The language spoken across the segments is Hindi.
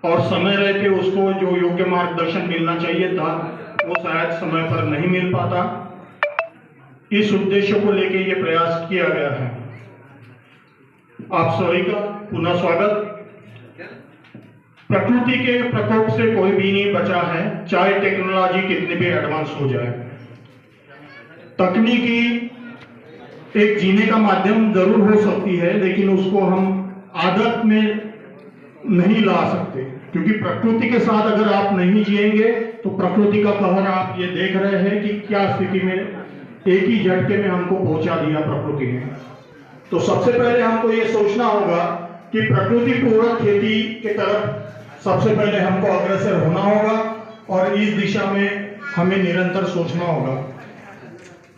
और समय रहते उसको जो योग्य मार्गदर्शन मिलना चाहिए था वो शायद समय पर नहीं मिल पाता। इस उद्देश्य को लेकर ये प्रयास किया गया है। आप सभी का पुनः स्वागत। प्रकृति के प्रकोप से कोई भी नहीं बचा है, चाहे टेक्नोलॉजी कितनी भी एडवांस हो जाए। तकनीकी एक जीने का माध्यम जरूर हो सकती है, लेकिन उसको हम आदत में नहीं ला सकते, क्योंकि प्रकृति के साथ अगर आप नहीं जिएंगे तो प्रकृति का कहर आप ये देख रहे हैं कि क्या स्थिति में एक ही झटके में हमको पहुंचा दिया प्रकृति ने। तो सबसे पहले हमको ये सोचना होगा कि प्रकृति पूरक खेती के तरफ सबसे पहले हमको अग्रसर होना होगा और इस दिशा में हमें निरंतर सोचना होगा।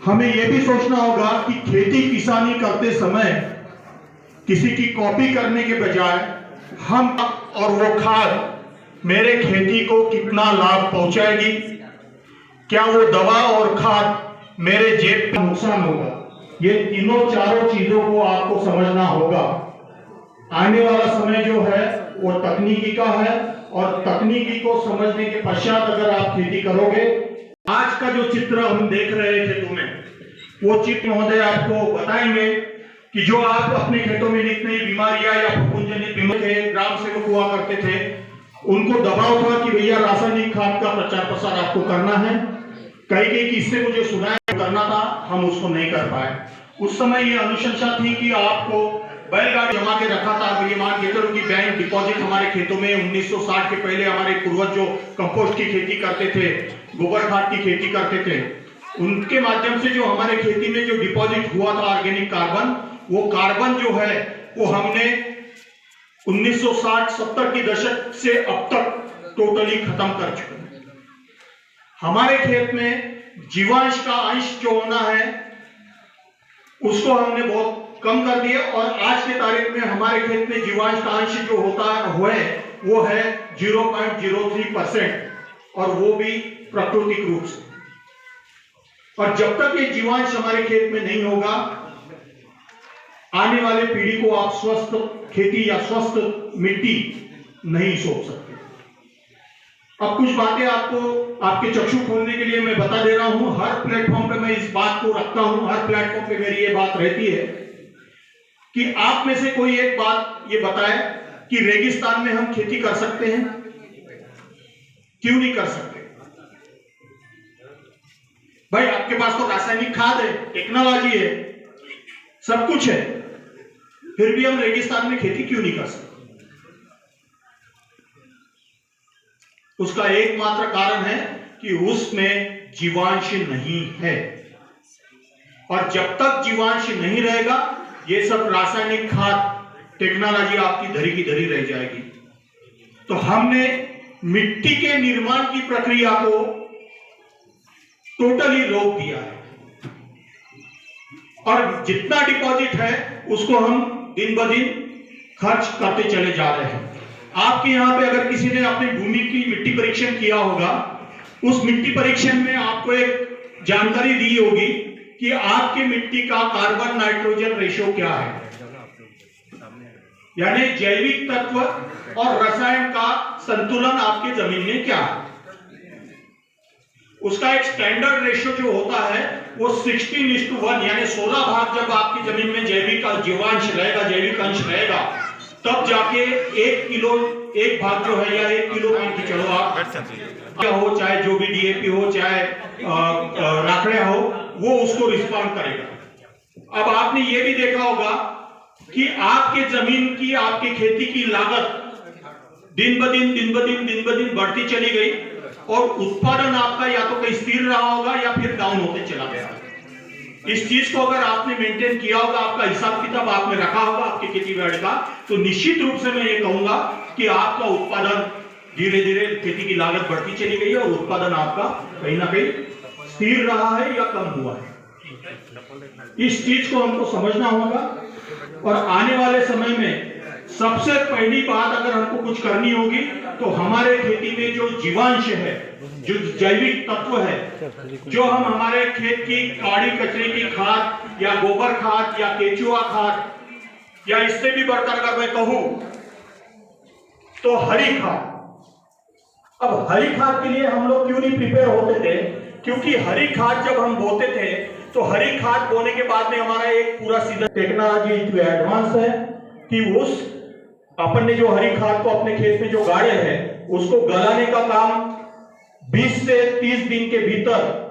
हमें यह भी सोचना होगा कि खेती किसानी करते समय किसी की कॉपी करने के बजाय हम और वो खाद मेरे खेती को कितना लाभ पहुंचाएगी, क्या वो दवा और खाद मेरे जेब का नुकसान होगा। ये तीनों चारों चीजों को आपको समझना होगा। आने वाला समय जो है वो तकनीकी का है और तकनीकी को समझने के पश्चात अगर आप खेती करोगे, आज का जो चित्र हम देख रहे हैं खेतों में, वो चित्र महोदय आपको बताएंगे कि जो आप अपने खेतों में नित नई बीमारियां या फफूंदजनित बीमारी ग्राम सेवक हुआ करते थे, उनको दबाव था कि भैया रासायनिक खाद का प्रचार प्रसार आपको करना है। कई किस्से मुझे सुनाया करना था, हम उसको नहीं कर पाए। उस समय ये अनुशंसा थी कि आपको बैलगाड़ी जमा के रखा था। ये मान के चलो कि बैंक डिपॉजिट हमारे खेतों में 1960 के पहले हमारे पूर्वज जो कंपोस्ट की खेती करते थे, गोबर खाद की खेती करते थे, उनके माध्यम से जो हमारे खेती में जो डिपॉजिट हुआ था ऑर्गेनिक कार्बन, वो कार्बन जो है वो हमने 1960-70 की दशक से अब तक टोटली खत्म कर चुके हैं। हमारे खेत में जीवांश का अंश जो होना है उसको हमने बहुत कम कर दिया और आज के तारीख में हमारे खेत में जीवांश का अंश जो होता है वो है 0.03% और वो भी प्राकृतिक रूप से। और जब तक ये जीवांश हमारे खेत में नहीं होगा, आने वाले पीढ़ी को आप स्वस्थ खेती या स्वस्थ मिट्टी नहीं सोच सकते। अब कुछ बातें आपको आपके चक्षु खोलने के लिए मैं बता दे रहा हूं। हर प्लेटफॉर्म पे मैं इस बात को रखता हूं, हर प्लेटफॉर्म पे मेरी ये बात रहती है कि आप में से कोई एक बात ये बताए कि रेगिस्तान में हम खेती कर सकते हैं, क्यों नहीं कर सकते? भाई आपके पास तो रासायनिक खाद है, टेक्नोलॉजी है, सब कुछ है, फिर भी हम रेगिस्तान में खेती क्यों नहीं कर सकते? उसका एकमात्र कारण है कि उसमें जीवांश नहीं है और जब तक जीवांश नहीं रहेगा ये सब रासायनिक खाद टेक्नोलॉजी आपकी धरी की धरी रह जाएगी। तो हमने मिट्टी के निर्माण की प्रक्रिया को टोटली रोक दिया है और जितना डिपॉजिट है उसको हम दिन ब दिन खर्च करते चले जा रहे हैं। आपके यहां पे अगर किसी ने अपनी भूमि की मिट्टी परीक्षण किया होगा, उस मिट्टी परीक्षण में आपको एक जानकारी दी होगी कि आपकी मिट्टी का कार्बन नाइट्रोजन रेशियो क्या है, यानी जैविक तत्व और रसायन का संतुलन आपकी जमीन में क्या है। उसका एक स्टैंडर्ड रेशियो जो होता है वो 16:1, यानी 16 भाग जब आपकी जमीन में जैविक जीवांश रहेगा, जैविक अंश रहेगा, तब जाके 1 किलो एक भाग जो है या 1 किलो मान के चलो आप हो, चाहे जो भी डीएपी हो, चाहे राखड़ा हो, वो उसको रिस्पॉन्ड करेगा। अब आपने ये भी देखा होगा कि आपके जमीन की, आपकी खेती की लागत दिन ब दिन बढ़ती चली गई और उत्पादन आपका या तो कहीं स्थिर रहा होगा या फिर डाउन होते चला गया। इस चीज को अगर आपने मेंटेन किया होगा, आपका हिसाब किताब आपने रखा होगा आपके खेती बाड़ी का, तो निश्चित रूप से मैं ये कहूंगा कि आपका उत्पादन धीरे धीरे, खेती की लागत बढ़ती चली गई है और उत्पादन आपका कहीं ना कहीं स्थिर रहा है या कम हुआ है। इस चीज को हमको समझना होगा और आने वाले समय में सबसे पहली बात अगर हमको कुछ करनी होगी तो हमारे खेती में जो जीवांश है, जो जैविक तत्व है, जो हम हमारे खेत की काड़ी कचरे की खाद या गोबर खाद या केचुआ खाद या इससे भी बढ़कर अगर मैं कहूं तो हरी खाद, अब हरी खाद के लिए हम लोग क्यों नहीं प्रिपेयर होते थे? क्योंकि हरी खाद जब हम बोते थे तो हरी खाद बोने के बाद में हमारा एक पूरा सीधा टेक्नोलॉजी इतनी एडवांस है कि उस अपन ने जो हरी खाद को अपने खेत में जो गाड़े हैं उसको गलाने का काम 20 से 30 दिन के भीतर